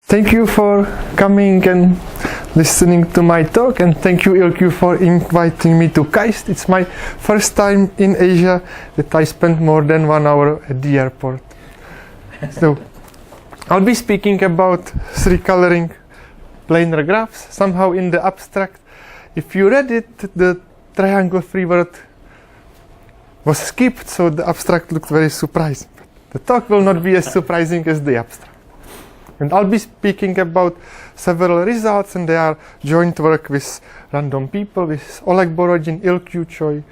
Thank you for coming and listening to my talk, and thank you Ilkku for inviting me to KAIST. It's my first time in Asia that I spent more than 1 hour at the airport. So I'll be speaking about three-coloring planar graphs, somehow in the abstract. If you read it, the triangle free word was skipped, so the abstract looked very surprising. The talk will not be as surprising as the abstract. And I'll be speaking about several results, and they are joint work with random people, with Oleg Borodin, Ilkku Choi,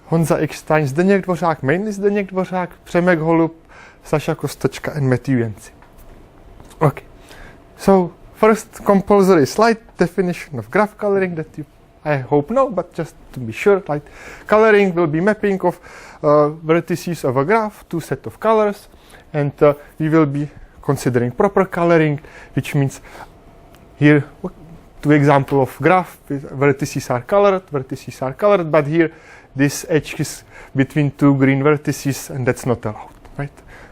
Honza Eckstein, Zdeněk Dvořák, mainly Zdeněk Dvořák, Přemek Holub, Sasha Kostočka, and Matthew Jensi. Okay, so first compulsory slide, definition of graph coloring that you, I hope, know, but just to be sure, like coloring will be mapping of vertices of a graph to set of colors, and we will be considering proper coloring, which means here two example of graph, vertices are colored, but here this edge is between two green vertices, and that's not allowed, right?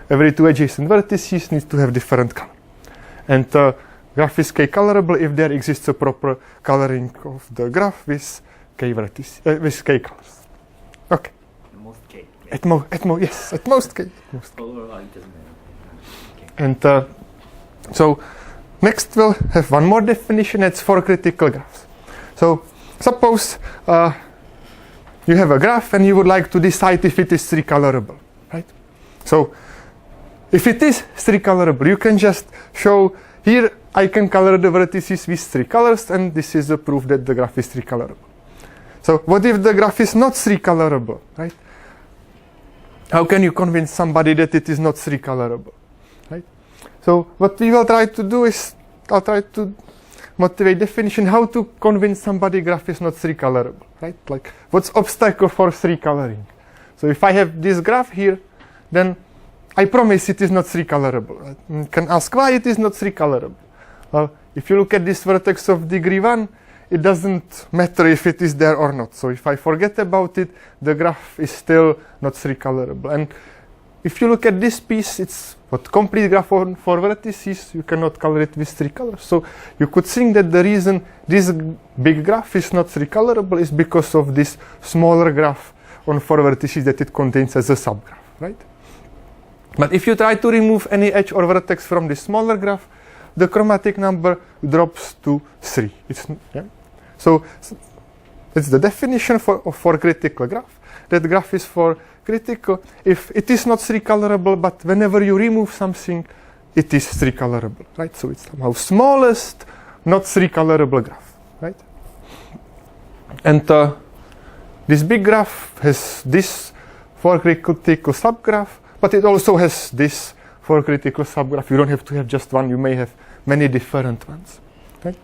Every two adjacent vertices needs to have different color. And graph is k-colorable if there exists a proper coloring of the graph with k vertices, with k colors. Okay. At most k. At most k. And so next we'll have one more definition. It's for critical graphs. So suppose you have a graph and you would like to decide if it is three-colorable, right? So if it is three-colorable, you can just show here I can color the vertices with three colors, and this is a proof that the graph is three-colorable. So what if the graph is not three-colorable, right? How can you convince somebody that it is not three-colorable? Right? So what we will try to do is, I'll try to motivate definition how to convince somebody graph is not three-colorable, right? Like what's obstacle for three-coloring? So if I have this graph here, then I promise it is not three-colorable. Right? You can ask why it is not three-colorable. Well, if you look at this vertex of degree 1, it doesn't matter if it is there or not. So if I forget about it, the graph is still not three-colorable. And if you look at this piece, it's what complete graph for vertices, you cannot color it with three colors. So you could think that the reason this big graph is not three-colorable is because of this smaller graph on 4 vertices that it contains as a subgraph, right? But if you try to remove any edge or vertex from this smaller graph, the chromatic number drops to 3. So that's the definition for critical graph. That graph is for critical if it is not three-colorable, but whenever you remove something, it is three-colorable, right? So it's somehow smallest, not three-colorable graph, right? And this big graph has this for critical subgraph, but it also has this for critical subgraph. You don't have to have just one, you may have many different ones, right?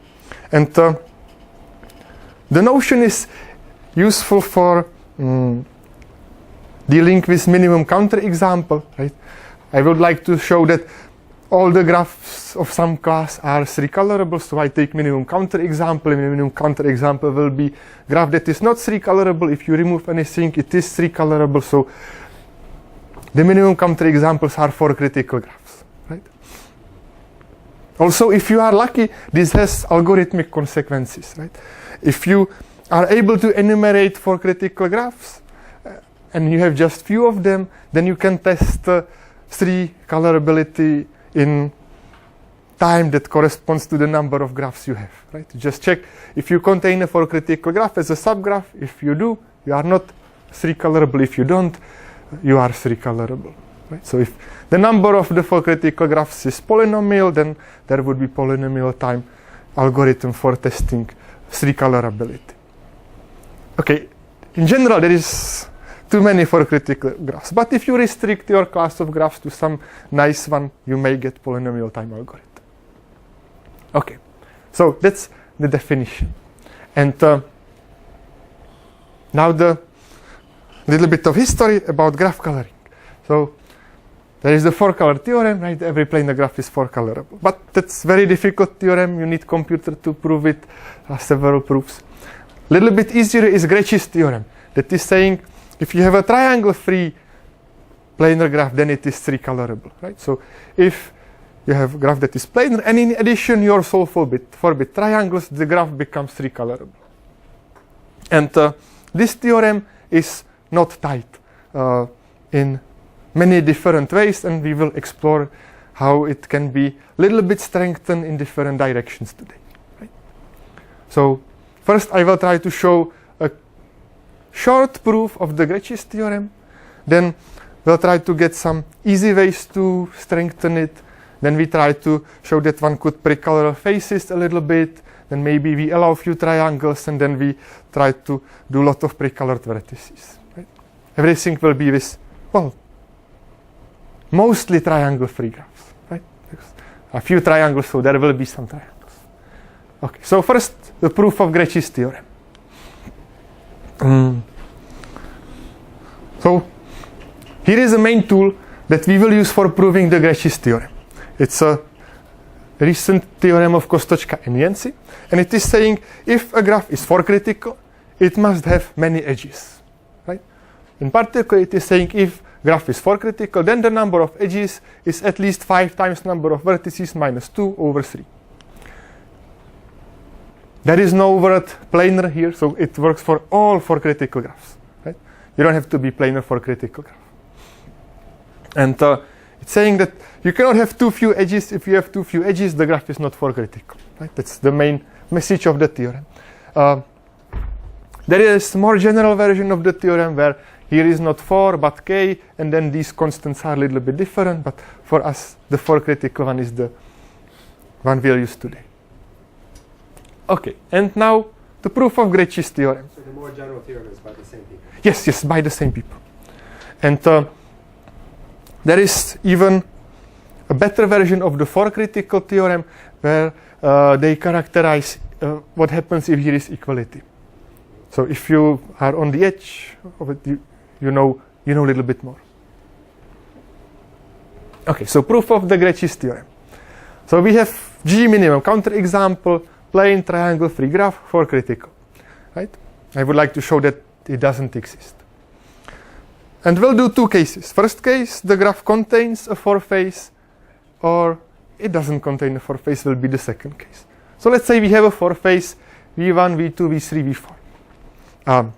And the notion is useful for dealing with minimum counterexample, right? I would like to show that all the graphs of some class are three-colorable, so I take minimum counterexample, and minimum counterexample will be graph that is not three-colorable. If you remove anything, it is three-colorable, so the minimum counterexamples are for critical graphs, right? Also, if you are lucky, this has algorithmic consequences, right? If you are able to enumerate for critical graphs, and you have just few of them, then you can test three colorability in time that corresponds to the number of graphs you have, right? You just check if you contain a for critical graph as a subgraph. If you do, you are not three colorable. If you don't, you are three colorable, right? So if the number of the for critical graphs is polynomial, then there would be polynomial time algorithm for testing three colorability. Okay, in general there is too many for critical graphs, but if you restrict your class of graphs to some nice one, you may get polynomial time algorithm. Okay, so that's the definition. And now the little bit of history about graph coloring. So there is the 4-color theorem, right? Every planar graph is 4-colorable, but that's very difficult theorem. You need computer to prove it. Several proofs. Little bit easier is Grecci's theorem. That is saying if you have a triangle-free planar graph, then it is three-colorable, right? So if you have a graph that is planar, and in addition you solve for bit triangles, the graph becomes recolorable. And this theorem is not tight in many different ways, and we will explore how it can be a little bit strengthened in different directions today. Right? So first I will try to show a short proof of the Gretsch's theorem, then we'll try to get some easy ways to strengthen it, then we try to show that one could precolor faces a little bit, then maybe we allow a few triangles, and then we try to do a lot of precolored vertices. Right? Everything will be with, well, mostly triangle-free graphs. Right? A few triangles, so there will be some triangles. Okay, so first, the proof of Gretsch's theorem. So here is the main tool that we will use for proving the Gretsch's theorem. It's a recent theorem of Kostočka and Jensi, and it is saying if a graph is for-critical, it must have many edges. Right? In particular, it is saying if graph is for-critical, then the number of edges is at least 5 times number of vertices minus 2 over 3. There is no word planar here, so it works for all for-critical graphs. Right? You don't have to be planar for critical graph. And it's saying that you cannot have too few edges. If you have too few edges, the graph is not for-critical. Right? That's the main message of the theorem. There is a more general version of the theorem where here is not 4 but k, and then these constants are a little bit different, but for us the for-critical one is the one we'll use today. Okay, and now the proof of Gretsch's theorem. So the more general theorem is by the same people? Yes, by the same people. And there is even a better version of the for-critical theorem where they characterize what happens if here is equality. So if you are on the edge of it, you know a little bit more. Okay, so proof of the Gretsch's theorem. So we have G minimum counterexample, plane triangle-free graph for critical. Right? I would like to show that it doesn't exist. And we'll do 2 cases. First case, the graph contains a 4-face, or it doesn't contain a 4-face, will be the second case. So let's say we have a 4-face, V1, V2, V3, V4.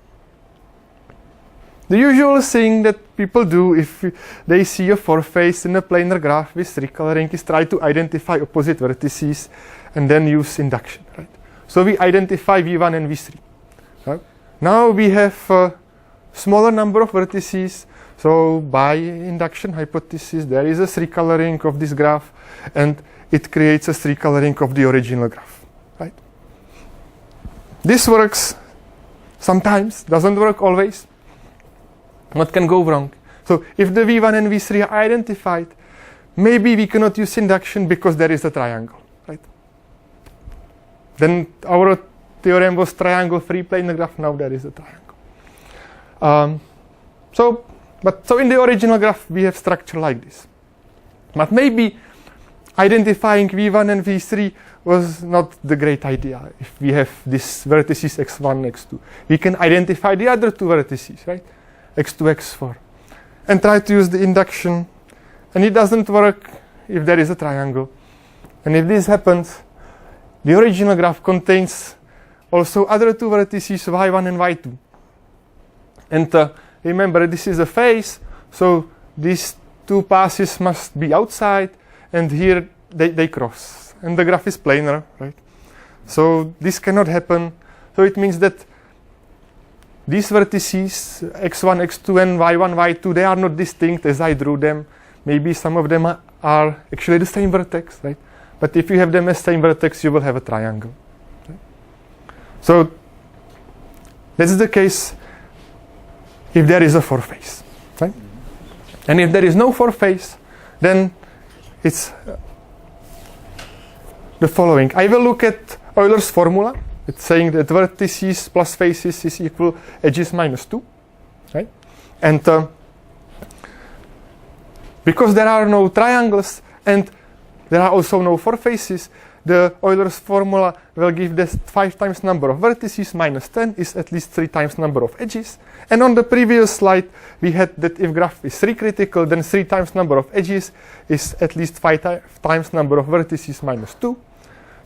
The usual thing that people do if they see a 4-face in a planar graph with recoloring is try to identify opposite vertices and then use induction. Right? So we identify V1 and V3. Right? Now we have a smaller number of vertices. So by induction hypothesis, there is a recoloring of this graph, and it creates a recoloring of the original graph. Right? This works sometimes, doesn't work always. What can go wrong? So if the V1 and V3 are identified, maybe we cannot use induction because there is a triangle. Right? Then our theorem was triangle-free planar graph. Now there is a triangle. So in the original graph we have structure like this. But maybe identifying V1 and V3 was not the great idea. If we have these vertices x1, x2, we can identify the other 2 vertices, right? x2, x4, and try to use the induction, and it doesn't work if there is a triangle. And if this happens, the original graph contains also other 2 vertices, y1 and y2. And remember, this is a face, so these 2 passes must be outside, and here they cross, and the graph is planar, right? So this cannot happen. So it means that these vertices, x1, x2, and y1, y2, they are not distinct as I drew them. Maybe some of them are actually the same vertex, right? But if you have them as same vertex, you will have a triangle. Right? So that's the case if there is a 4-face, right? And if there is no 4-face, then it's the following. I will look at Euler's formula. It's saying that vertices plus faces is equal edges minus 2, right? And because there are no triangles and there are also no 4 faces, the Euler's formula will give this 5 times number of vertices minus 10 is at least 3 times number of edges. And on the previous slide, we had that if graph is 3 critical, then 3 times number of edges is at least 5 times number of vertices minus 2.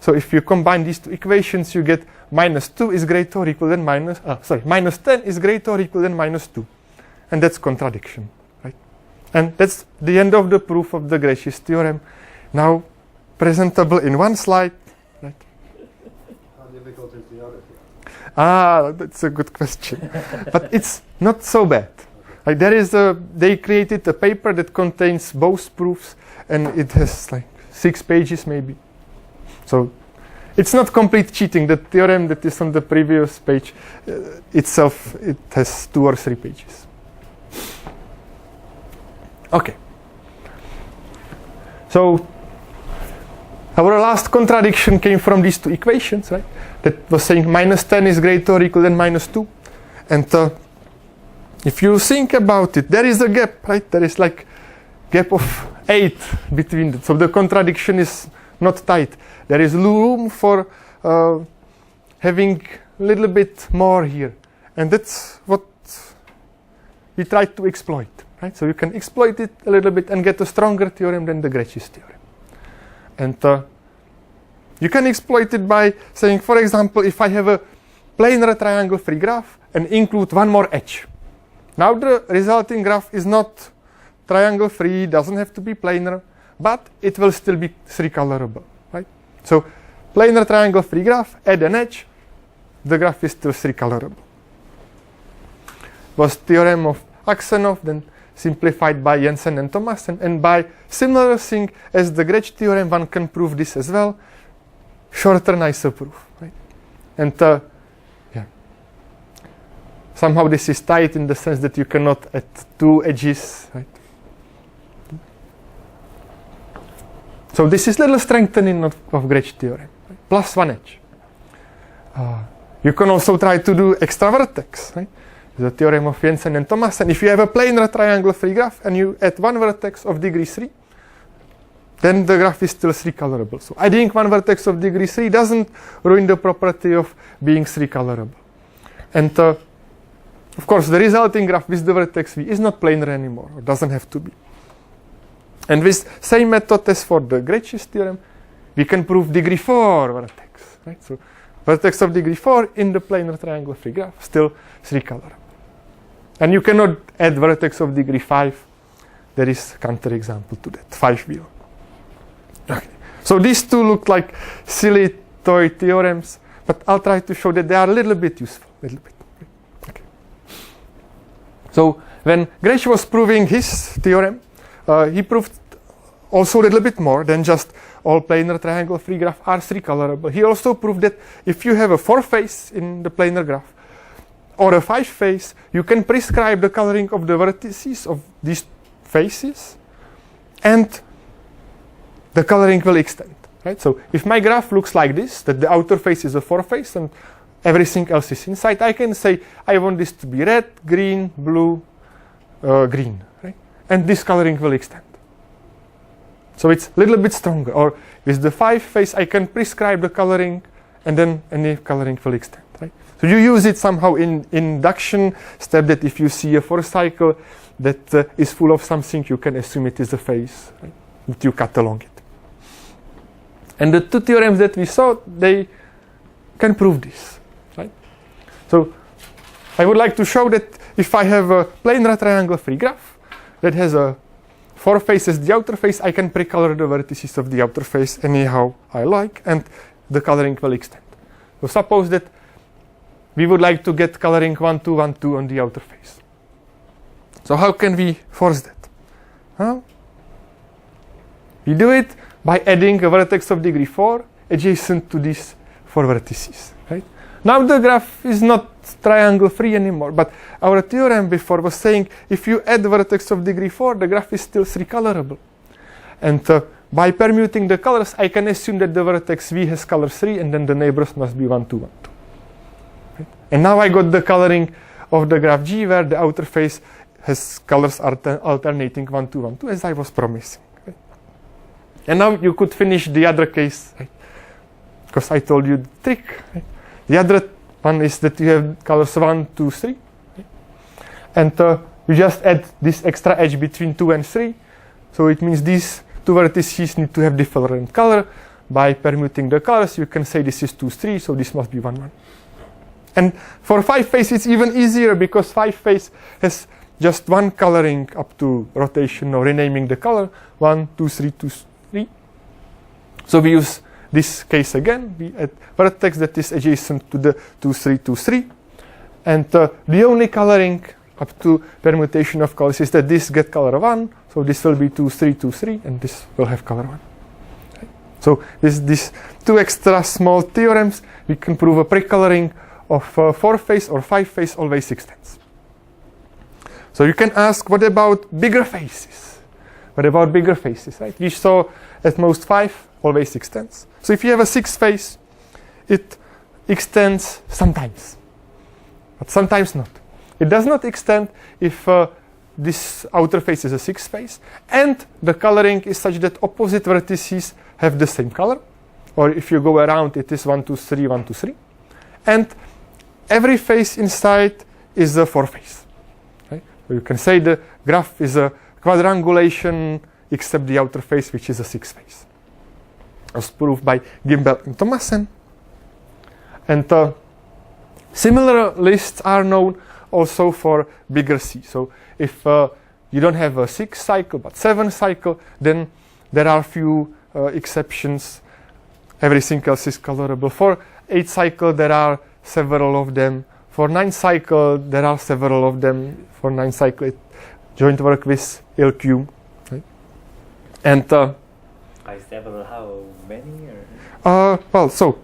So if you combine these two equations, you get minus 2 is greater or equal than minus 10 is greater or equal than minus 2. And that's contradiction, right? And that's the end of the proof of the Gréchy's theorem. Now presentable in one slide, right? How difficult is the other theorem? That's a good question. But it's not so bad. Like they created a paper that contains both proofs, and it has like 6 pages maybe. So it's not complete cheating. The theorem that is on the previous page itself, it has 2 or 3 pages. Okay. So our last contradiction came from these 2 equations, right? That was saying minus 10 is greater or equal than minus 2. And if you think about it, there is a gap, right? There is like gap of 8 between them. So the contradiction is not tight. There is room for having a little bit more here. And that's what we tried to exploit, right? So you can exploit it a little bit and get a stronger theorem than the Gréchy's theorem. And you can exploit it by saying, for example, if I have a planar triangle-free graph and include one more edge. Now the resulting graph is not triangle-free, doesn't have to be planar, but it will still be 3-colorable, right? So planar triangle-free graph, add an edge, the graph is still 3-colorable. Was theorem of Aksenov, then simplified by Jensen and Thomassen, and by similar thing as the Gréchy theorem, one can prove this as well. Shorter, nicer proof, right? And yeah, somehow this is tight in the sense that you cannot add 2 edges, right? So this is little strengthening of Gréchy theorem, right? Plus 1 edge. You can also try to do extra vertex, right? The theorem of Jensen and Thomassen. If you have a planar triangle-free graph and you add 1 vertex of degree 3, then the graph is still 3-colorable. So adding 1 vertex of degree 3 doesn't ruin the property of being 3-colorable. And of course, the resulting graph with the vertex v is not planar anymore, or doesn't have to be. And with same method as for the Gréchy's theorem, we can prove degree 4 vertex, right? So vertex of degree 4 in the planar triangle-free graph, still 3-colorable. And you cannot add vertex of degree 5. There is counterexample to that, 5 below. Okay. So these 2 look like silly toy theorems, but I'll try to show that they are a little bit useful. Okay. So when Gréchy was proving his theorem, he proved also a little bit more than just all planar triangle-free graph are 3-colorable. He also proved that if you have a 4-face in the planar graph, or a 5-face, you can prescribe the coloring of the vertices of these faces, and the coloring will extend, right? So if my graph looks like this, that the outer face is a 4-face and everything else is inside, I can say I want this to be red, green, blue, green, right? And this coloring will extend. So it's a little bit stronger. Or with the 5-face, I can prescribe the coloring, and then any coloring will extend, right? So you use it somehow in induction step, that if you see a 4-cycle that is full of something, you can assume it is a face, right? That you cut along it. And the 2 theorems that we saw, they can prove this, right? So I would like to show that if I have a planar triangle-free graph that has a 4 faces, the outer face, I can pre-color the vertices of the outer face anyhow I like, and the coloring will extend. So suppose that we would like to get coloring 1, 2, 1, 2 on the outer face. So how can we force that? We do it by adding a vertex of degree 4 adjacent to these 4 vertices, right? Now the graph is not triangle-free anymore, but our theorem before was saying if you add the vertex of degree 4, the graph is still 3-colorable. And by permuting the colors, I can assume that the vertex v has color 3, and then the neighbors must be 1, 2, 1, 2. Right? And now I got the coloring of the graph G, where the outer face has colors alternating 1, 2, 1, 2, as I was promising. Right? And now you could finish the other case, right? because I told you the trick. Right? The other one is that you have colors 1, 2, 3. Right? And you just add this extra edge between 2 and 3. So it means these two vertices need to have different color. By permuting the colors, you can say this is 2, 3, so this must be 1, 1. And for 5-phase, it's even easier because 5-phase has just one coloring up to rotation or renaming the color. 1, 2, 3, 2, 3. So we use this case again. We add vertex that is adjacent to the 2, 3, 2, 3. And the only coloring up to permutation of colors is that this get color 1. So this will be 2, 3, 2, 3, and this will have color 1. Okay. So these two extra small theorems, we can prove a precoloring of 4-phase or 5-phase always extends. So you can ask, what about bigger phases? What about bigger phases, right? We saw at most 5 always extends. So if you have a 6-phase, it extends sometimes, but sometimes not. It does not extend if this outer phase is a 6-phase, and the coloring is such that opposite vertices have the same color, or if you go around, it is 1, 2, 3, 1, 2, 3, and every phase inside is a 4-phase. Right? So you can say the graph is a quadrangulation except the outer phase, which is a 6-phase. As proved by Gimbel and Thomassen. And similar lists are known also for bigger C. So if you don't have a 6 cycle but 7 cycle, then there are few exceptions. Everything else is colorable. For 8 cycle, there are several of them. For 9 cycle, there are several of them. For 9 cycle, it joint work with LQ. Right? And several, how many? Or? Well, so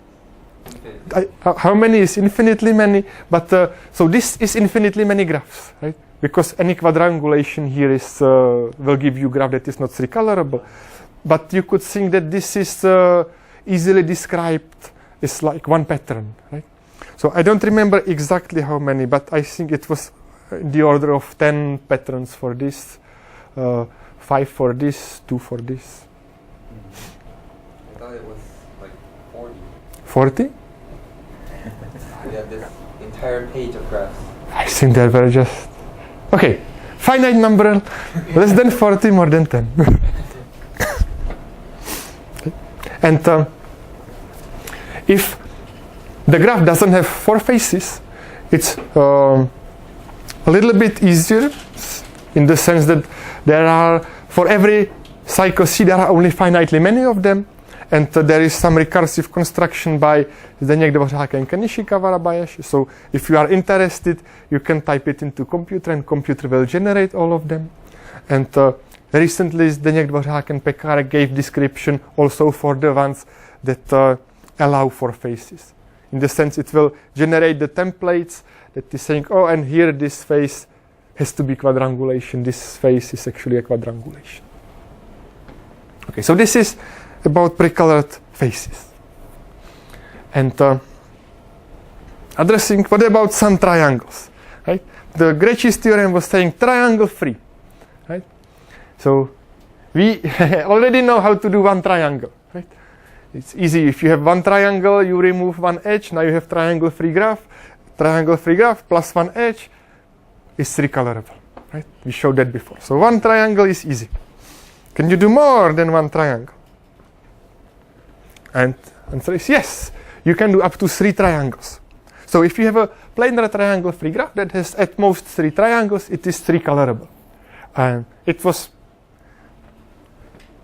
how many is infinitely many, but so this is infinitely many graphs, right? Because any quadrangulation here is will give you graph that is not 3-colorable. But you could think that this is easily described as like one pattern, right? So I don't remember exactly how many, but I think it was in the order of 10 patterns for this, 5 for this, 2 for this. I thought it was like 40. 40? We have this entire page of graphs. I think there were just... Okay, finite number, less than 40, more than 10. And if the graph doesn't have 4 faces, it's a little bit easier in the sense that there are, for every cycle C, there are only finitely many of them, and there is some recursive construction by Zdeněk Dvořák and Kanishika Varabayashi. So if you are interested, you can type it into computer, and computer will generate all of them. And recently, Zdeněk Dvořák and Pekar gave description also for the ones that allow 4 faces. In the sense, it will generate the templates that is saying, oh, and here this face has to be quadrangulation. This face is actually a quadrangulation. Okay, so this is about precolored faces. And addressing, what about some triangles, right? The Grecci's theorem was saying triangle free, right? So we already know how to do one triangle, right? It's easy. If you have one triangle, you remove one edge. Now you have triangle free graph. Triangle free graph plus one edge is 3-colorable, right? We showed that before. So one triangle is easy. Can you do more than one triangle? And answer is yes. You can do up to 3 triangles. So if you have a planar triangle free graph that has at most 3 triangles, it is 3-colorable. And it was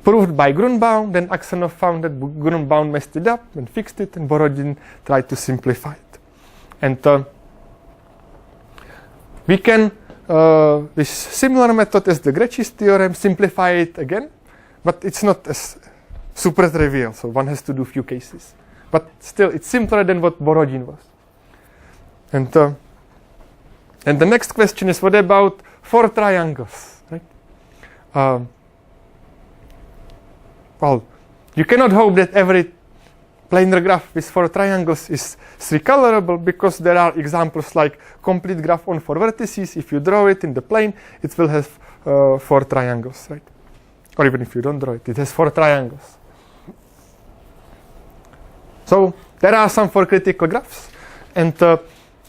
proved by Grunbaum. Then Aksenov found that Grunbaum messed it up and fixed it, and Borodin tried to simplify it. And we can, with similar method as the Grecci's theorem, simplify it again, but it's not as super trivial, so one has to do few cases. But still, it's simpler than what Borodin was. And the next question is, what about 4 triangles, right? Well, you cannot hope that every planar graph with 4 triangles is 3-colorable, because there are examples like complete graph on 4 vertices. If you draw it in the plane, it will have 4 triangles, right? Or even if you don't draw it, it has 4 triangles. So there are some 4 critical graphs, and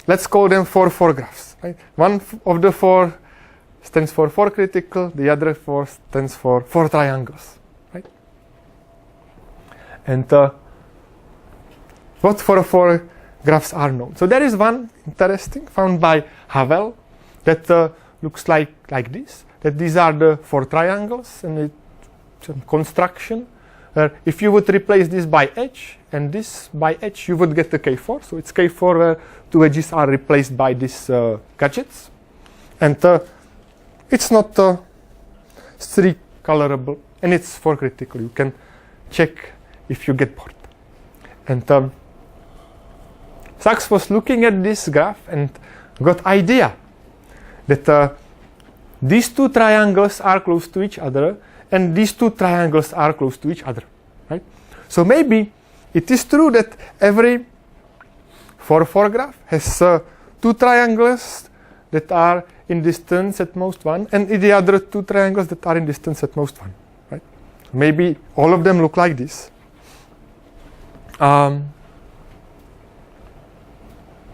let's call them 4 graphs. Right? One of the 4 stands for 4 critical, the other 4 stands for 4 triangles. Right? And what 4 graphs are known? So there is one interesting found by Havel that looks like this. That these are the 4 triangles, and it's a construction. If you would replace this by edge and this by edge, you would get the K4. So it's K4 where 2 edges are replaced by these gadgets. And it's not 3 colorable, and it's 4 critical. You can check if you get bored. And Sachs was looking at this graph and got idea that these 2 triangles are close to each other, and these 2 triangles are close to each other, right? So maybe it is true that every 4 graph has 2 triangles that are in distance at most 1, and the other 2 triangles that are in distance at most 1, right? Maybe all of them look like this.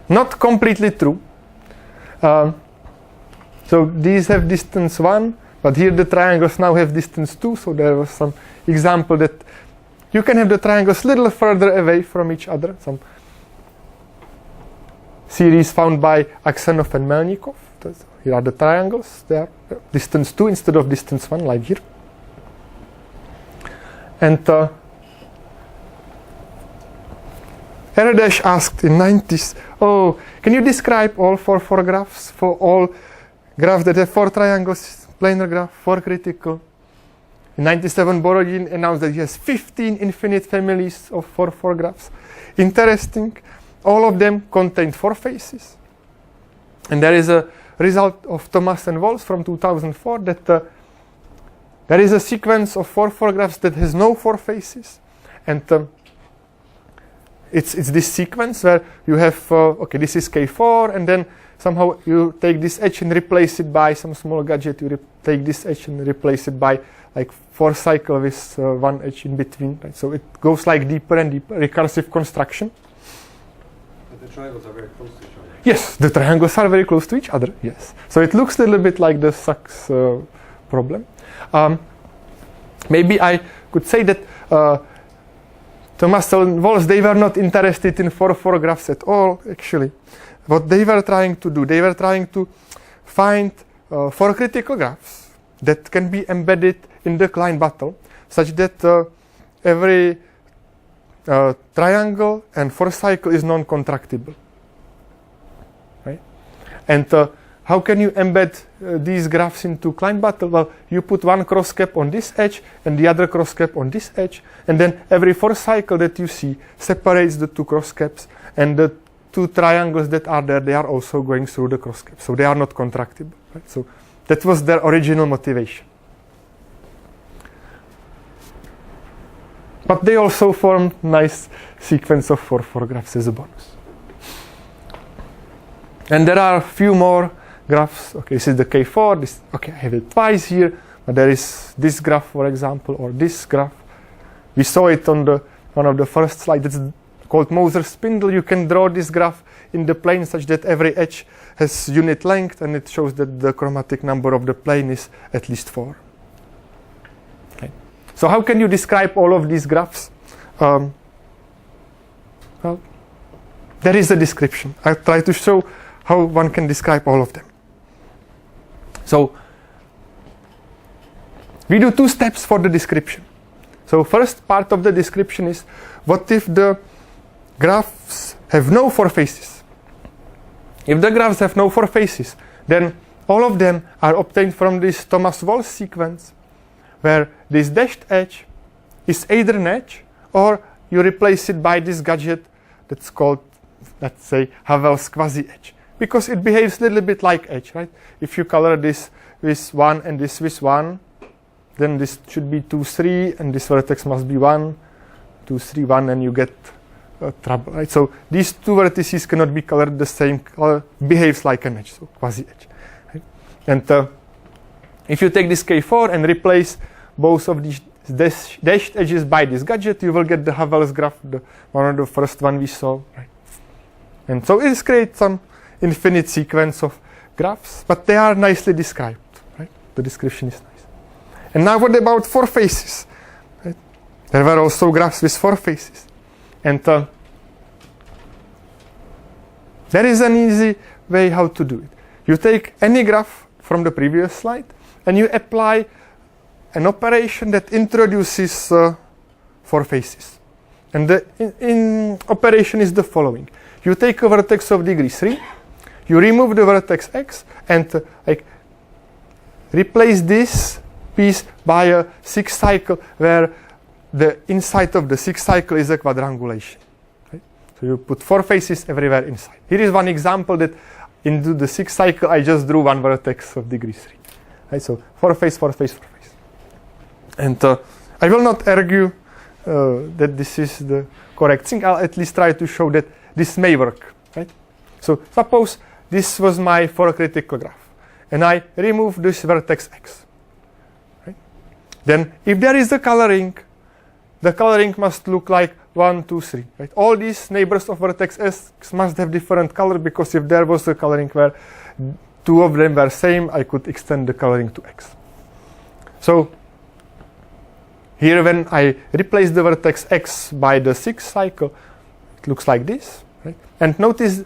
Not completely true. So these have distance 1, but here the triangles now have distance 2, so there was some example that you can have the triangles a little further away from each other. Some series found by Aksenov and Melnikov. Here are the triangles. They are distance 2 instead of distance 1, like here. And Erdash asked in 90s, oh, can you describe all 4 graphs for all graphs that have 4 triangles, planar graph, 4 critical? In 97, Borodin announced that he has 15 infinite families of 4 graphs. Interesting. All of them contain 4 faces. And there is a result of Thomas and Walls from 2004 that there is a sequence of 4 graphs that has no 4 faces. And it's this sequence where you have, okay, this is K4, and then somehow you take this edge and replace it by some small gadget. You take this edge and replace it by like 4 cycle with 1 edge in between. Right? So it goes like deeper and deeper, recursive construction. But the triangles are very close to each other. Yes, the triangles are very close to each other. Yes. So it looks a little bit like the Sachs problem. Maybe I could say that Thomas and Walls, they were not interested in 4 graphs at all, actually. What they were trying to do, they were trying to find 4 critical graphs that can be embedded in the Klein bottle, such that every triangle and 4 cycle is non-contractible. Right? And how can you embed these graphs into Klein bottle? Well, you put 1 cross cap on this edge and the other cross cap on this edge, and then every 4 cycle that you see separates the 2 cross caps, and the 2 triangles that are there, they are also going through the cross cap, so they are not contractible. Right? So that was their original motivation. But they also formed nice sequence of 4 graphs as a bonus. And there are a few more graphs. Okay, this is the K4. This, okay, I have it twice here, but there is this graph, for example, or this graph. We saw it on the one of the first slides. It's called Moser's spindle. You can draw this graph in the plane such that every edge has unit length, and it shows that the chromatic number of the plane is at least 4. Okay. So how can you describe all of these graphs? Well, there is a description. I'll try to show how one can describe all of them. So we do 2 steps for the description. So first part of the description is, what if the graphs have no 4 faces? If the graphs have no 4 faces, then all of them are obtained from this Thomas Walls sequence, where this dashed edge is either an edge, or you replace it by this gadget that's called, let's say, Havel's quasi-edge, because it behaves a little bit like edge, right? If you color this with 1 and this with 1, then this should be 2, 3, and this vertex must be 1, 2, 3, 1, and you get trouble, right? So these 2 vertices cannot be colored the same color, behaves like an edge, so quasi-edge. Right? And if you take this K4 and replace both of these dashed edges by this gadget, you will get the Havel's graph, one of the first one we saw. Right? And so it creates some infinite sequence of graphs, but they are nicely described. Right? The description is nice. And now what about 4 faces? Right? There were also graphs with 4 faces. And there is an easy way how to do it. You take any graph from the previous slide and you apply an operation that introduces 4 faces. And the operation is the following. You take a vertex of degree 3, you remove the vertex x and replace this piece by a 6th cycle where the inside of the 6th cycle is a quadrangulation. Right? So you put 4 faces everywhere inside. Here is one example that into the 6th cycle I just drew one vertex of degree 3. Right? So 4 face, 4 face, 4 face. And I will not argue that this is the correct thing. I'll at least try to show that this may work. Right? So suppose this was my 4 critical graph and I remove this vertex x. Right? Then if there is the coloring must look like 1, 2, 3. Right? All these neighbors of vertex x must have different color, because if there was a coloring where 2 of them were same, I could extend the coloring to x. So here when I replace the vertex x by the 6th cycle, it looks like this. Right? And notice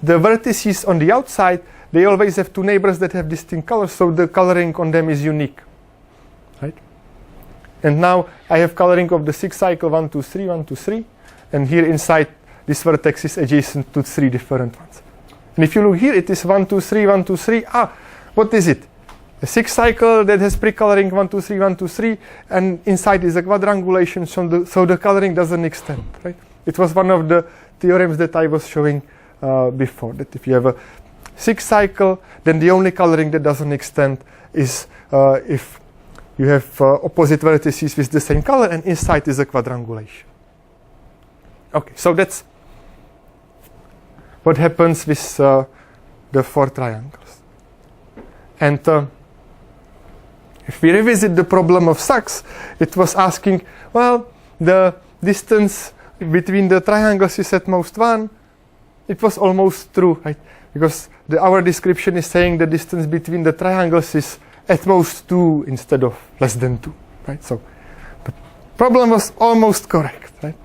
the vertices on the outside, they always have 2 neighbors that have distinct colors, so the coloring on them is unique. Right? And now I have coloring of the 6th cycle 1, 2, 3, 1, 2, 3, and here inside this vertex is adjacent to 3 different ones. And if you look here, it is 1, 2, 3, 1, 2, 3. What is it? A 6th cycle that has pre-coloring 1, 2, 3, 1, 2, 3, and inside is a quadrangulation, so the coloring doesn't extend. Right? It was one of the theorems that I was showing before, that if you have a 6th cycle, then the only coloring that doesn't extend is if you have opposite vertices with the same color and inside is a quadrangulation. Okay, so that's what happens with the 4 triangles. And if we revisit the problem of Sachs, it was asking, well, the distance between the triangles is at most 1. It was almost true, right? Because our description is saying the distance between the triangles is at most 2 instead of less than 2, right? So the problem was almost correct, right?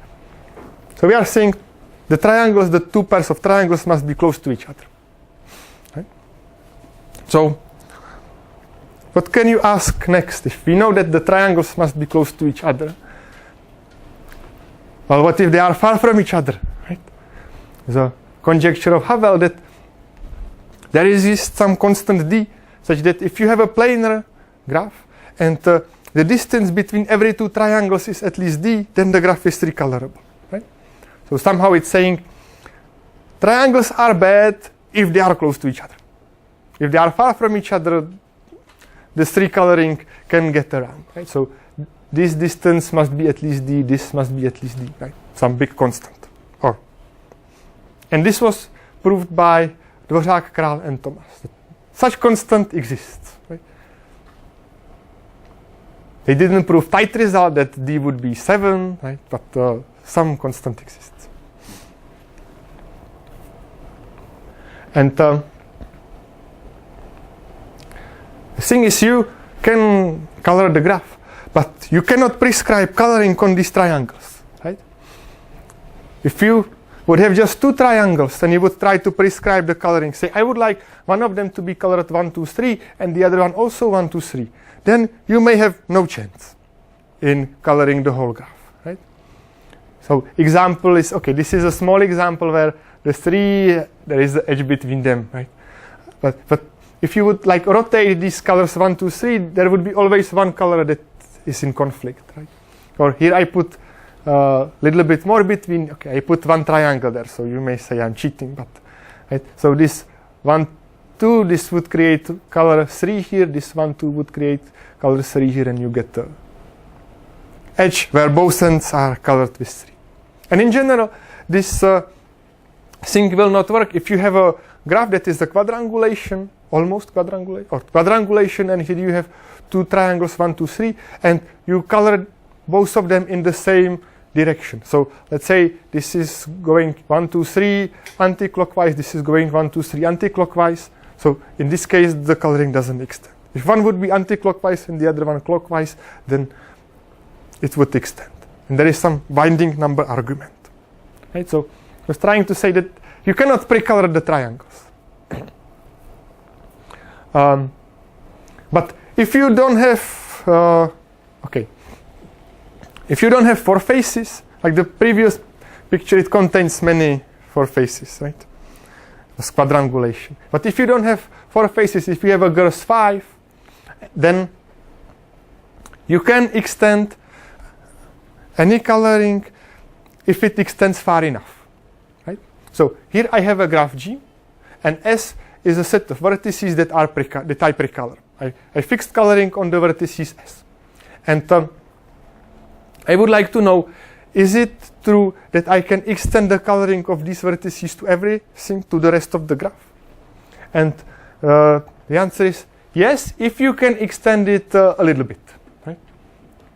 So we are saying the triangles, the 2 pairs of triangles must be close to each other, right? So what can you ask next? If we know that the triangles must be close to each other, well, what if they are far from each other, right? The conjecture of Havel that there exists some constant d such that if you have a planar graph and the distance between every 2 triangles is at least d, then the graph is recolorable, right? So somehow it's saying triangles are bad if they are close to each other. If they are far from each other, this recoloring can get around, right? So this distance must be at least d, this must be at least d, right? Some big constant. And this was proved by Dvořák, Král, and Thomas. Such constant exists, right? They didn't prove tight result that d would be 7, right? But some constant exists. And the thing is, you can color the graph, but you cannot prescribe coloring on these triangles, right? If you would have just 2 triangles and you would try to prescribe the coloring, say I would like one of them to be colored 1, 2, 3 and the other one also 1, 2, 3, then you may have no chance in coloring the whole graph, right? So example is, okay, this is a small example where the 3, there is the edge between them, right? But if you would like rotate these colors 1, 2, 3, there would be always one color that is in conflict, right? Or here I put little bit more between, okay, I put 1 triangle there, so you may say I'm cheating, but right? So this 1, 2, this would create color 3 here, this 1, 2 would create color 3 here, and you get the edge where both ends are colored with 3. And in general, this thing will not work if you have a graph that is a quadrangulation, almost quadrangulation, or quadrangulation, and here you have two triangles 1, 2, 3, and you color both of them in the same direction. So let's say this is going 1, 2, 3 anti-clockwise, this is going 1, 2, 3 anti-clockwise. So in this case, the coloring doesn't extend. If one would be anti-clockwise and the other one clockwise, then it would extend. And there is some binding number argument. Right? So I was trying to say that you cannot pre-color the triangles. But if you don't have, if you don't have four faces, like the previous picture, it contains many four faces, right? It's quadrangulation. But if you don't have four faces, if you have a girth 5, then you can extend any coloring if it extends far enough, right? So here I have a graph G, and S is a set of vertices that I pre-color. I fixed coloring on the vertices S. And I would like to know, is it true that I can extend the coloring of these vertices to everything, to the rest of the graph? And the answer is yes, if you can extend it a little bit. Right?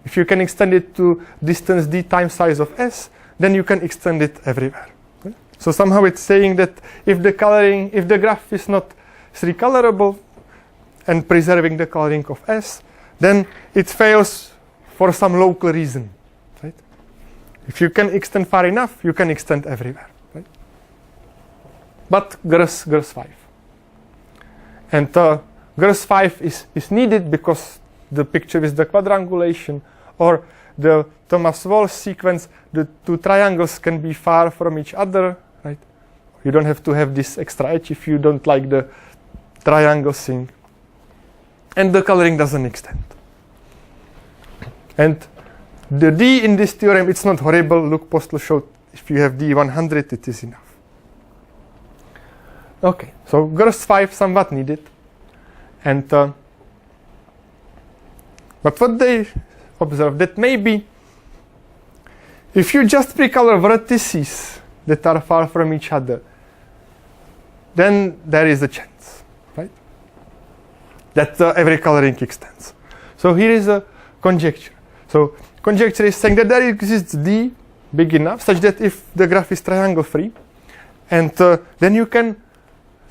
If you can extend it to distance d times size of S, then you can extend it everywhere. Right? So somehow it's saying that if the graph is not 3-colorable and preserving the coloring of S, then it fails for some local reason. Right? If you can extend far enough, you can extend everywhere. Right? But girth 5. And girth 5 is needed because the picture is the quadrangulation, or the Thomas-Walsh sequence, the two triangles can be far from each other. Right? You don't have to have this extra edge if you don't like the triangle thing. And the coloring doesn't extend. And the D in this theorem, it's not horrible. Luke Postel showed if you have D 100, it is enough. Okay, so girth 5 somewhat needed. And but what they observed, that maybe if you just pre-color vertices that are far from each other, then there is a chance, right? That every coloring extends. So here is a conjecture. So conjecture is saying that there exists D big enough such that if the graph is triangle free, and then you can,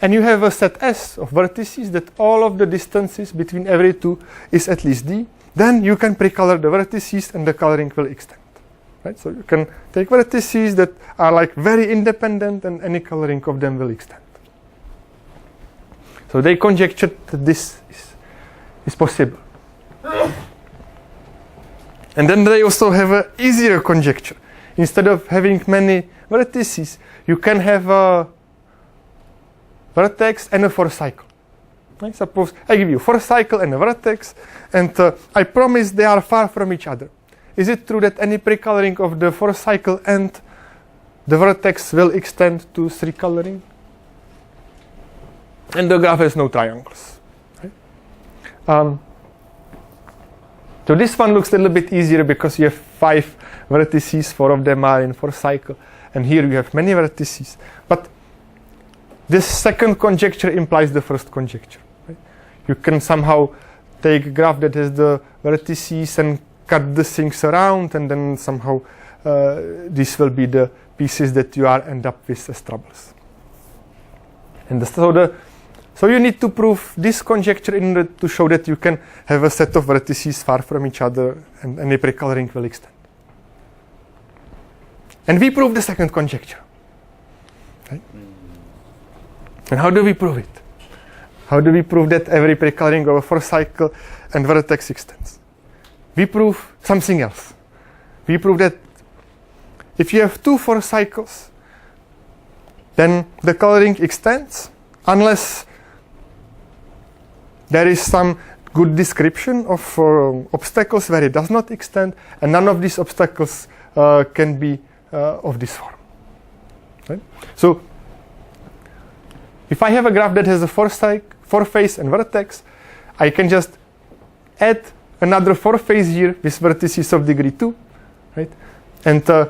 and you have a set S of vertices that all of the distances between every two is at least D, then you can pre-color the vertices and the coloring will extend. Right? So you can take vertices that are like very independent and any coloring of them will extend. So they conjectured that this is possible. And then they also have an easier conjecture. Instead of having many vertices, you can have a vertex and a 4-cycle. Right? Suppose I give you 4-cycle and a vertex, and I promise they are far from each other. Is it true that any pre-coloring of the 4-cycle and the vertex will extend to 3-coloring? And the graph has no triangles. Right? So this one looks a little bit easier because you have 5 vertices, 4 of them are in 4-cycle, and here you have many vertices. But this second conjecture implies the first conjecture. Right? You can somehow take a graph that has the vertices and cut the things around, and then somehow this will be the pieces that you end up with as troubles. And so you need to prove this conjecture in order to show that you can have a set of vertices far from each other and any pre-coloring will extend. And we prove the second conjecture. Right? And how do we prove it? How do we prove that every pre-coloring of a 4-cycle and vertex extends? We prove something else. We prove that if you have 2 4-cycles, then the coloring extends unless there is some good description of obstacles where it does not extend, and none of these obstacles can be of this form. Right? So if I have a graph that has a 4-face and vertex, I can just add another 4-face here with vertices of degree 2, right? And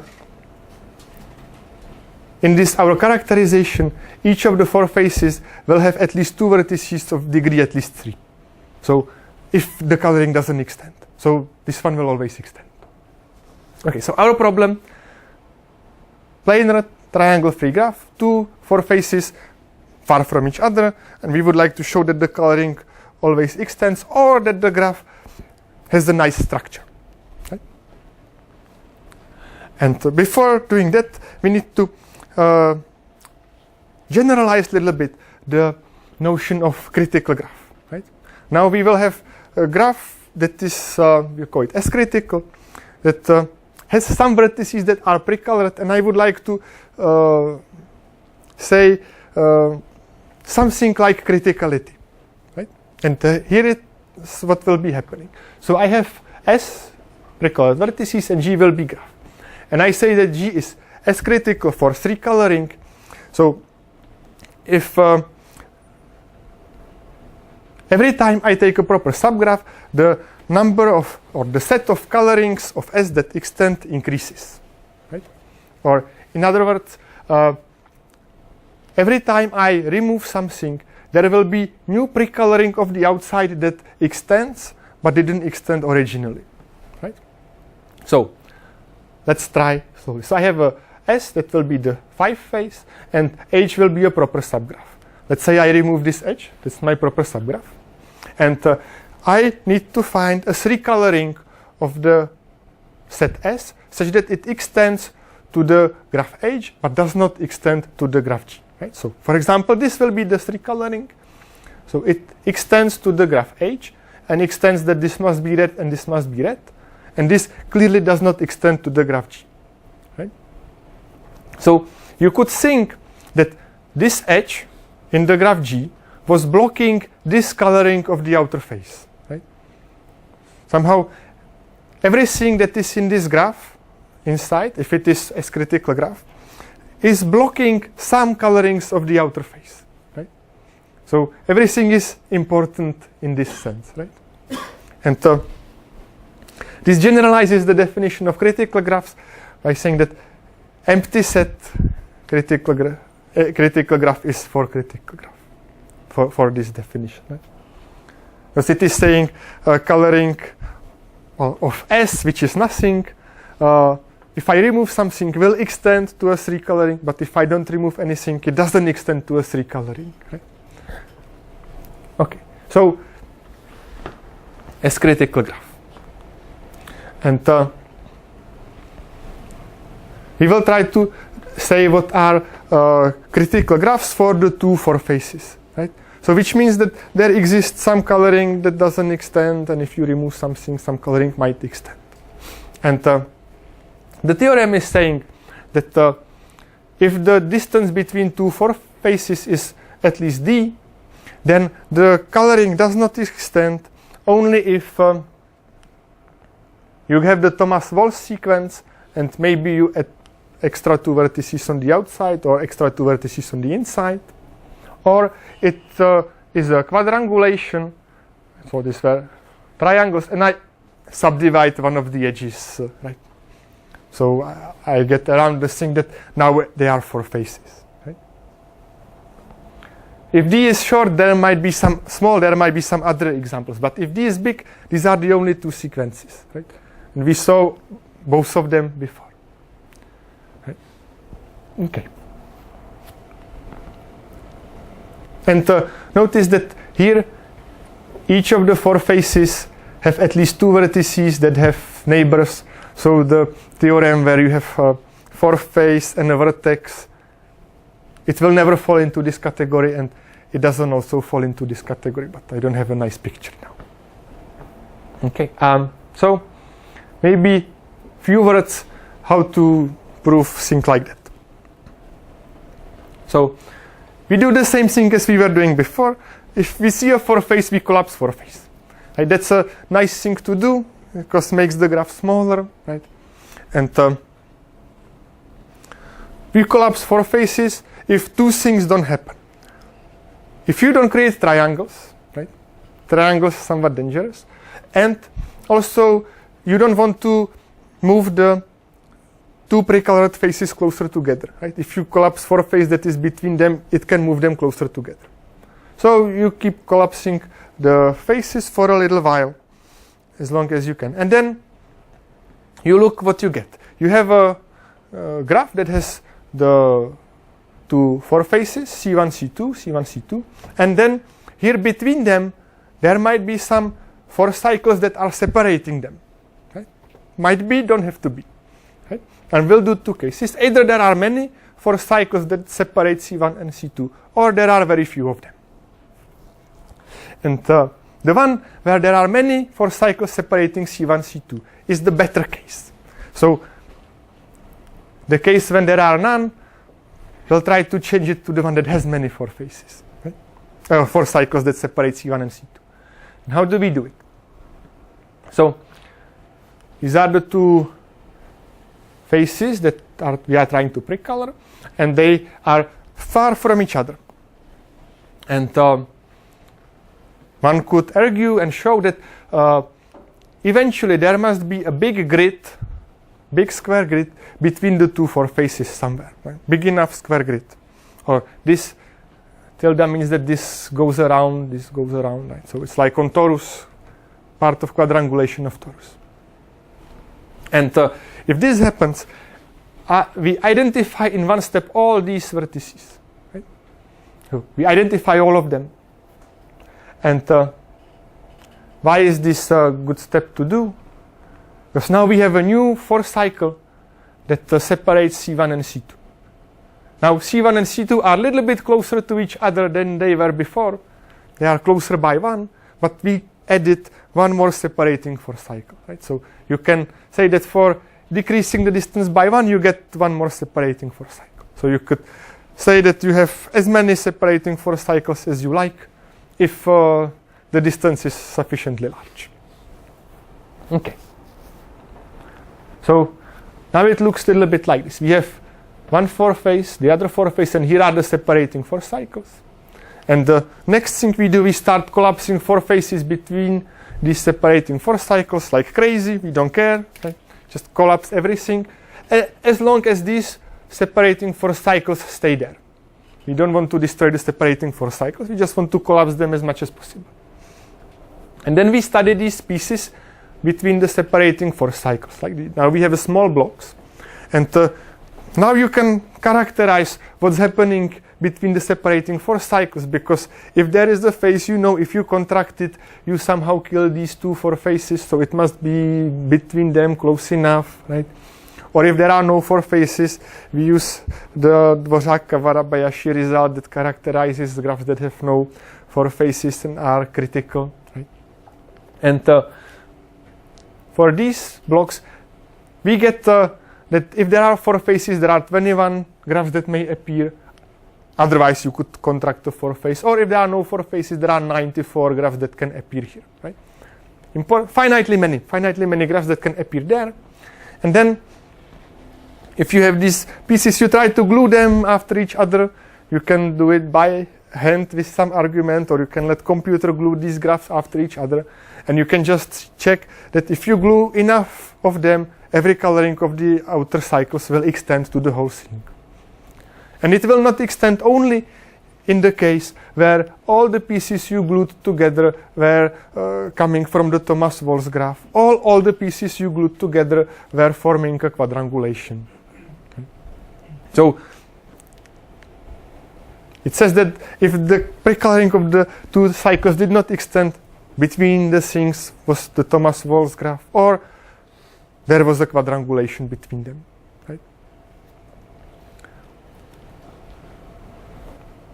in this our characterization, each of the 4 faces will have at least 2 vertices of degree at least 3. So if the coloring doesn't extend. So this one will always extend. Okay, so our problem, planar triangle-free graph, 2 4 faces far from each other, and we would like to show that the coloring always extends or that the graph has a nice structure. Right? And before doing that, we need to generalize a little bit the notion of critical graph. Right? Now we will have a graph that is, we call it as critical, that has some vertices that are precolored, and I would like to say something like criticality, right? And here is what will be happening. So I have S precolored vertices and G will be graph. And I say that G is S critical for 3 coloring. So if every time I take a proper subgraph, the number of, or the set of colorings of S that extend increases, right? Or in other words, every time I remove something, there will be new precoloring of the outside that extends, but didn't extend originally, right? So let's try slowly. So I have a S that will be the 5 face, and H will be a proper subgraph. Let's say I remove this edge, that's my proper subgraph. And I need to find a 3 coloring of the set S such that it extends to the graph H but does not extend to the graph G. Right? So for example, this will be the 3 coloring. So it extends to the graph H and extends that this must be red and this must be red. And this clearly does not extend to the graph G. Right? So you could think that this edge in the graph G was blocking this coloring of the outer face. Right? Somehow everything that is in this graph inside, if it is a critical graph, is blocking some colorings of the outer face. Right? So everything is important in this sense. Right? And this generalizes the definition of critical graphs by saying that empty set critical graph is for critical graph. For this definition, right? Because it is saying coloring of S, which is nothing. If I remove something, will extend to a 3 coloring, but if I don't remove anything, it doesn't extend to a 3 coloring. Right? Okay, so as critical graph, and we will try to say what are critical graphs for the 2 4 faces. Right? So which means that there exists some coloring that doesn't extend, and if you remove something, some coloring might extend. And the theorem is saying that if the distance between 2 4 faces is at least d, then the coloring does not extend only if you have the Thomas-Walsh sequence and maybe you add extra 2 vertices on the outside or extra 2 vertices on the inside. Or it is a quadrangulation, so these were triangles, and I subdivide one of the edges, right? So I get around the thing that now they are 4 faces, right? If D is short, there might be some small, there might be some other examples, but if D is big, these are the only 2 sequences, right? And we saw both of them before, right? Okay. And notice that here each of the 4 faces have at least 2 vertices that have neighbors. So the theorem where you have a 4 face and a vertex, it will never fall into this category, and it doesn't also fall into this category, but I don't have a nice picture now. Okay, so maybe few words how to prove things like that. So we do the same thing as we were doing before. If we see a 4 face, we collapse 4 face. Right? That's a nice thing to do because it makes the graph smaller, right? And we collapse 4 faces if 2 things don't happen. If you don't create triangles, right? Triangles are somewhat dangerous, and also you don't want to move the 2 precolored faces closer together, right? If you collapse 4 faces that is between them, it can move them closer together. So you keep collapsing the faces for a little while, as long as you can. And then you look what you get. You have a graph that has the four faces, C1, C2, C1, C2. And then here between them, there might be some 4 cycles that are separating them. Right? Might be, don't have to be. Right? And we'll do 2 cases. Either there are many 4 cycles that separate C1 and C2, or there are very few of them. And the one where there are many 4 cycles separating C1, C2 is the better case. So the case when there are none, we'll try to change it to the one that has many 4 faces. Right? 4 cycles that separate C1 and C2. And how do we do it? So these are the 2 faces that we are trying to pre-color, and they are far from each other. And one could argue and show that eventually there must be a big grid, big square grid between the 2 4 faces somewhere. Right? Big enough square grid. Or this tilde means that this goes around, right? So it's like on torus, part of quadrangulation of torus. And if this happens, we identify in one step all these vertices. Right? So we identify all of them. And why is this a good step to do? Because now we have a new 4 cycle that separates C1 and C2. Now C1 and C2 are a little bit closer to each other than they were before. They are closer by 1, but we added 1 more separating 4 cycle. Right? So you can say that for decreasing the distance by 1, you get 1 more separating 4 cycle. So you could say that you have as many separating 4 cycles as you like, if the distance is sufficiently large. Okay. So now it looks a little bit like this. We have 1 4 face, the other 4 face, and here are the separating 4 cycles. And the next thing we do, we start collapsing 4 faces between these separating 4 cycles like crazy. We don't care. Right? Just collapse everything, as long as these separating 4 cycles stay there. We don't want to destroy the separating 4 cycles. We just want to collapse them as much as possible. And then we study these pieces between the separating 4 cycles. Like this. Now we have a small blocks. And now you can characterize what's happening between the separating 4 cycles, because if there is a face, you know, if you contract it, you somehow kill these 2 4 faces, so it must be between them close enough, right? Or if there are no 4 faces, we use the Dvořák-Varabayashi result that characterizes graphs that have no 4 faces and are critical. Right? And for these blocks, we get that if there are 4 faces, there are 21 graphs that may appear. Otherwise, you could contract a 4 face. Or if there are no 4 faces, there are 94 graphs that can appear here. Right? Finitely many graphs that can appear there. And then if you have these pieces, you try to glue them after each other. You can do it by hand with some argument, or you can let computer glue these graphs after each other. And you can just check that if you glue enough of them, every coloring of the outer cycles will extend to the whole thing. And it will not extend only in the case where all the pieces you glued together were coming from the Thomas-Walsh graph. All the pieces you glued together were forming a quadrangulation. So it says that if the pre-coloring of the 2 cycles did not extend between the things, was the Thomas-Walsh graph, or there was a quadrangulation between them. Right?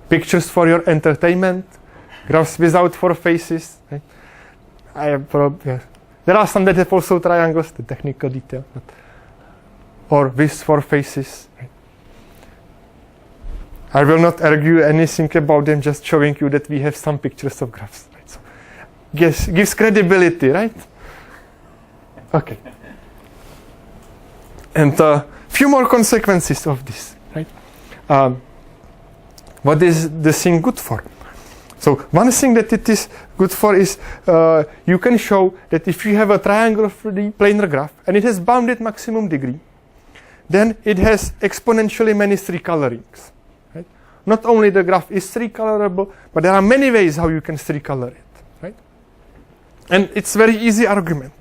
Pictures for your entertainment, graphs without 4 faces. Right? There are some that have also triangles, the technical detail, or with 4 faces. Right? I will not argue anything about them, just showing you that we have some pictures of graphs. Right? So, yes, gives credibility, right? Okay. And a few more consequences of this, right? What is the thing good for? So one thing that it is good for is you can show that if you have a triangle-free planar graph and it has bounded maximum degree, then it has exponentially many 3 colorings. Right? not only the graph is three-colorable, but there are many ways how you can three-color it, right? And it's very easy argument.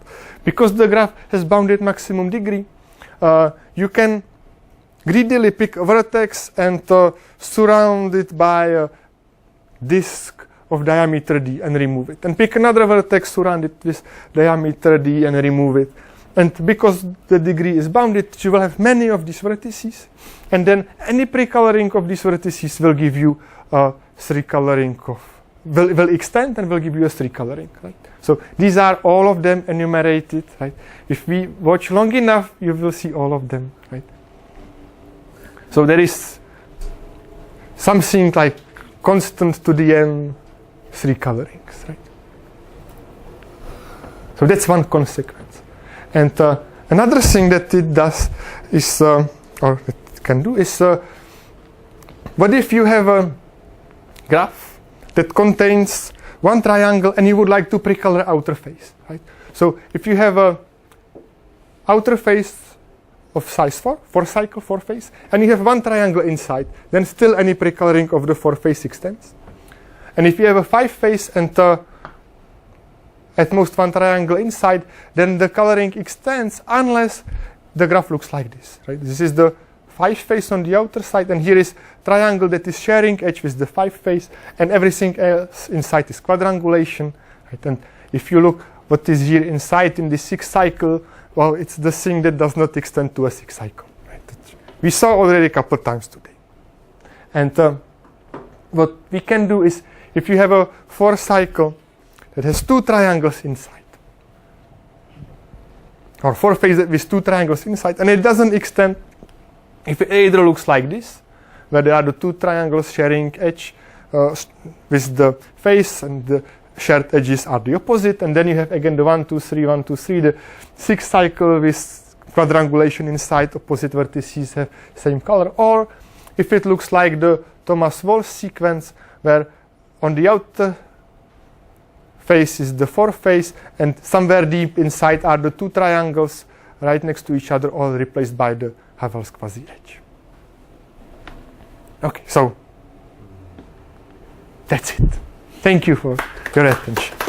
Because the graph has bounded maximum degree, you can greedily pick a vertex and surround it by a disk of diameter d and remove it. And pick another vertex, surround it with diameter d and remove it. And because the degree is bounded, you will have many of these vertices. And then any pre-coloring of these vertices will give you a three-coloring of, will extend and will give you a three-coloring, right? So these are all of them enumerated, right? If we watch long enough, you will see all of them, right? So there is something like constant to the n three colorings, right? So that's one consequence. And another thing that it does is, or it can do is, what if you have a graph that contains one triangle and you would like to pre-color outer face, right? So if you have a outer face of size 4 cycle, 4 face, and you have one triangle inside, then still any pre-coloring of the 4 face extends. And if you have a 5 face and at most one triangle inside, then the coloring extends unless the graph looks like this, right? This is the 5 face on the outer side, and here is triangle that is sharing edge with the 5 face, and everything else inside is quadrangulation, right? And if you look what is here inside in the 6 cycle, well, it's the thing that does not extend to a 6 cycle, right? We saw already a couple of times today. And what we can do is, if you have a 4 cycle that has 2 triangles inside, or 4 faces with 2 triangles inside, and it doesn't extend, if it either looks like this, where there are the 2 triangles sharing edge with the face, and the shared edges are the opposite, and then you have again the 1, 2, 3, 1, 2, 3, the 6 cycle with quadrangulation inside, opposite vertices have same color, or if it looks like the Thomas-Walsh sequence, where on the outer face is the 4 face, and somewhere deep inside are the 2 triangles right next to each other, all replaced by the Havel's quasi-edge. Okay, so that's it. Thank you for your attention.